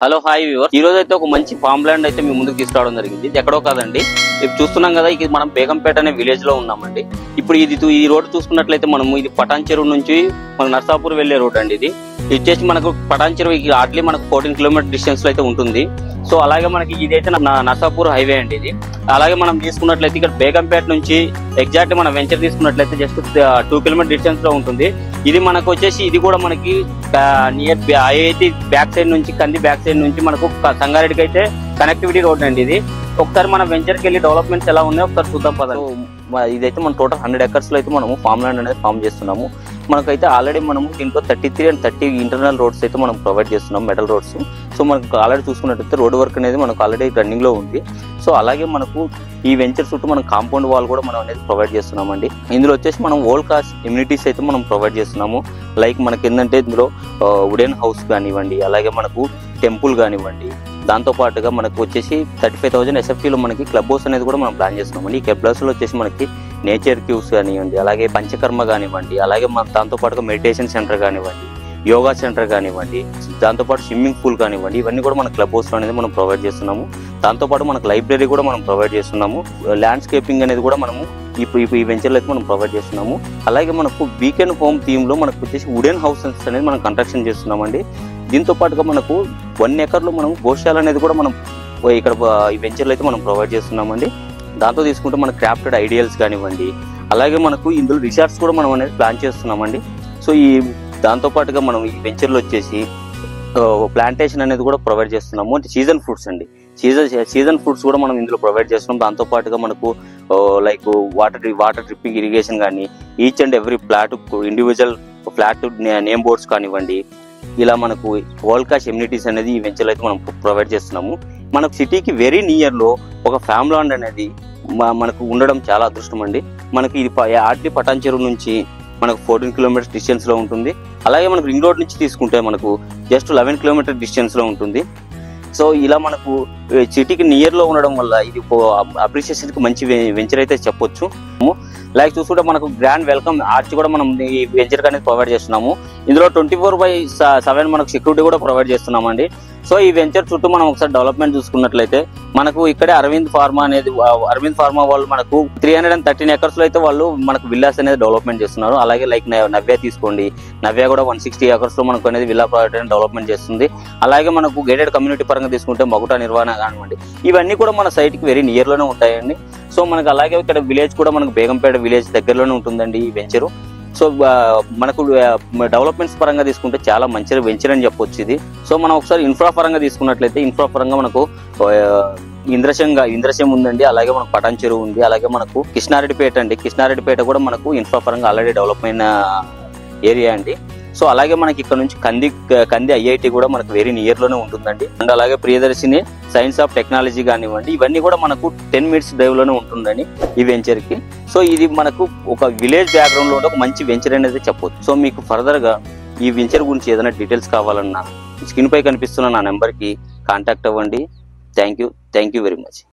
Hello hi viewers, ఈ రోజు అయితే ఒక మంచి ఫామ్ ల్యాండ్ అయితే మీ ముందుకు తీసుకురావడం జరిగింది. ఇది ఎక్కడో కాదండి, ఇప్పుడు చూస్తున్నాం కదా, ఇది మనం బేగంపేట అనే విలేజ్ లో ఉన్నామండి. ఇప్పుడు ఈ రోడ్ చూసుకున్నట్లయితే మనము ఇది పటాన్ చెరువు నుంచి మన నర్సాపూర్ వెళ్లే రోడ్ అండి. ఇది వచ్చేసి మనకు పటాన్ చెరువు హార్డ్లీ మనకు 14 కిలోమీటర్ డిస్టెన్స్ లో అయితే ఉంటుంది. సో అలాగే మనకి ఇదైతే నర్సాపూర్ హైవే అండి ఇది. అలాగే మనం తీసుకున్నట్లయితే ఇక్కడ బేగంపేట నుంచి ఎగ్జాక్ట్ మన వెంచర్ తీసుకున్నట్లయితే జస్ట్ 2 కిలోమీటర్ డిస్టెన్స్ లో ఉంటుంది. ఇది మనకు వచ్చేసి ఇది కూడా మనకి నియర్ ఐఐటి బ్యాక్ సైడ్ నుంచి కంది బ్యాక్ సైడ్ నుంచి మనకు సంగారెడ్డికి అయితే కనెక్టివిటీ రోడ్ అండి ఇది. ఒకసారి మన వెంచర్కి వెళ్ళి డెవలప్మెంట్స్ ఎలా ఉన్నాయో ఒకసారి చూద్దాం పదండి. ఇదైతే మన టోటల్ 100 acres లో అయితే మనము ఫామ్ ల్యాండ్ అనేది ఫామ్ చేస్తున్నాము. మనకైతే ఆల్రెడీ మనము దీంట్లో 33 and 30 ఇంటర్నల్ రోడ్స్ అయితే మనం ప్రొవైడ్ చేస్తున్నాం, మెటల్ రోడ్స్. సో మనకు ఆల్రెడీ చూసుకున్నట్టయితే రోడ్ వర్క్ అనేది మనకు ఆల్రెడీ రన్నింగ్ లో ఉంది. సో అలాగే మనకు ఈ వెంచర్ చుట్టూ మనం కాంపౌండ్ వాల్ కూడా మనం అనేది ప్రొవైడ్ చేస్తున్నామండి. ఇందులో వచ్చేసి మనం వరల్డ్ క్లాస్ ఇమ్యూనిటీస్ అయితే మనం ప్రొవైడ్ చేస్తున్నాము. లైక్ మనకి ఏంటంటే ఇందులో వుడెన్ హౌస్ కానివ్వండి, అలాగే మనకు టెంపుల్ కానివ్వండి, దాంతో పాటుగా మనకు వచ్చేసి 35,000 SFTలో మనకి క్లబ్ హౌస్ అనేది కూడా మనం ప్లాన్ చేస్తున్నామండి. ఈ క్లబ్ హౌస్ లో వచ్చేసి మనకి నేచర్ క్యూస్ కానివ్వండి, అలాగే పంచకర్మ కానివ్వండి, అలాగే మన దాంతో పాటుగా మెడిటేషన్ సెంటర్ కానివ్వండి, యోగా సెంటర్ కానివ్వండి, దాంతోపాటు స్విమ్మింగ్ పూల్ కానివ్వండి, ఇవన్నీ కూడా మన క్లబ్ హౌస్ అనేది మనం ప్రొవైడ్ చేస్తున్నాము. దాంతోపాటు మనకు లైబ్రరీ కూడా మనం ప్రొవైడ్ చేస్తున్నాము. ల్యాండ్స్కేపింగ్ అనేది కూడా మనము ఈ వెంచర్లో అయితే మనం ప్రొవైడ్ చేస్తున్నాము. అలాగే మనకు వీకెండ్ హోమ్ థీమ్ లో మనకు వచ్చేసి వుడెన్ హౌసెస్ అనేది మనం కన్స్ట్రక్షన్ చేస్తున్నామండి. దీంతో పాటుగా మనకు 1 acre మనం గోశాల అనేది కూడా మనం ఇక్కడ ఈ వెంచర్లో అయితే మనం ప్రొవైడ్ చేస్తున్నామండి. దాంతో తీసుకుంటే మన క్రాఫ్టెడ్ ఐడియల్స్ కానివ్వండి, అలాగే మనకు ఇందులో రిసార్ట్స్ కూడా మనం అనేది ప్లాన్ చేస్తున్నామండి. సో దాంతో పాటుగా మనం ఈ వెంచర్లో వచ్చేసి ప్లాంటేషన్ అనేది కూడా ప్రొవైడ్ చేస్తున్నాము. అంటే సీజన్ ఫ్రూట్స్ అండి, సీజన్ ఫ్రూట్స్ కూడా మనం ఇందులో ప్రొవైడ్ చేస్తున్నాం. దాంతో పాటుగా మనకు లైక్ వాటర్ డ్రిప్పింగ్ ఇరిగేషన్ కానీ, each and every flat individual flat name boards కానివ్వండి, ఇలా మనకు వరల్డ్ క్లాస్ ఎమ్యూనిటీస్ అనేది ఈ వెంచర్లో అయితే మనం ప్రొవైడ్ చేస్తున్నాము. మనకు సిటీకి వెరీ నియర్ లో ఒక ఫామ్ ల్యాండ్ అనేది మనకు ఉండడం చాలా అదృష్టం అండి. మనకి ఇది ఆర్టీ పటాన్ చెరువు నుంచి మనకు 14 కిలోమీటర్స్ డిస్టెన్స్ లో ఉంటుంది. అలాగే మనకు రింగ్ రోడ్ నుంచి తీసుకుంటే మనకు జస్ట్ 11 కిలోమీటర్ డిస్టెన్స్ లో ఉంటుంది. సో ఇలా మనకు సిటీకి నియర్ లో ఉండడం వల్ల ఇది అప్రిషియేషన్ కి మంచి వెంచర్ అయితే చెప్పొచ్చు. లైక్ చూసుకుంటే మనకు గ్రాండ్ వెల్కమ్ ఆర్చ్ కూడా మనం ఈ వెంచర్ అనేది ప్రొవైడ్ చేస్తున్నాము. ఇందులో 24/7 మనకు సెక్యూరిటీ కూడా ప్రొవైడ్ చేస్తున్నామండి. సో ఈ వెంచర్ చుట్టూ మనం ఒకసారి డెవలప్మెంట్ చూసుకున్నట్లయితే మనకు ఇక్కడే అరవింద్ ఫార్మా వాళ్ళు మనకు 313 acres లో అయితే వాళ్ళు మనకు విల్లాస్ అనేది డెవలప్మెంట్ చేస్తున్నారు. అలాగే లైక్ నవ్య తీసుకోండి, నవ్య కూడా 160 acres లో మనకు అనేది విల్లా ప్రాజెక్ట్ అనేది డెవలప్మెంట్ చేస్తుంది. అలాగే మనకు గేటెడ్ కమ్యూనిటీ పరంగా తీసుకుంటే మగుట నిర్వహణ కానివ్వండి, ఇవన్నీ కూడా మన సైట్ కి వెరీ నియర్ లోనే ఉంటాయండి. సో మనకు అలాగే ఇక్కడ విలేజ్ కూడా మనకు బేగంపేట విలేజ్ దగ్గరలోనే ఉంటుందండి ఈ వెంచరు. సో మనకు డెవలప్మెంట్స్ పరంగా తీసుకుంటే చాలా మంచి వెంచర్ అని చెప్పొచ్చు ఇది. సో మనం ఒకసారి ఇన్ఫ్రా పరంగా తీసుకున్నట్లయితే ఇన్ఫ్రా పరంగా మనకు ఇంద్రశం ఉందండి, అలాగే మనకు పటాన్ చెరువు ఉంది, అలాగే మనకు కృష్ణారెడ్డిపేట కూడా మనకు ఇన్ఫ్రా పరంగా ఆల్రెడీ డెవలప్ అయిన ఏరియా అండి. సో అలాగే మనకి ఇక్కడ నుంచి కంది ఐఐటి కూడా మనకు వెరీ నియర్ లోనే ఉంటుందండి. అండ్ అలాగే ప్రియదర్శిని సైన్స్ ఆఫ్ టెక్నాలజీ కానివ్వండి, ఇవన్నీ కూడా మనకు 10 minutes డ్రైవ్ లోనే ఉంటుందండి ఈ వెంచర్ కి. సో ఇది మనకు ఒక విలేజ్ బ్యాక్గ్రౌండ్ లో ఒక మంచి వెంచర్ అనేది చెప్పొచ్చు. సో మీకు ఫర్దర్ గా ఈ వెంచర్ గురించి ఏదైనా డీటెయిల్స్ కావాలన్నా స్క్రీన్ పై కనిపిస్తున్న నా నెంబర్ కి కాంటాక్ట్ అవ్వండి. Thank you very much.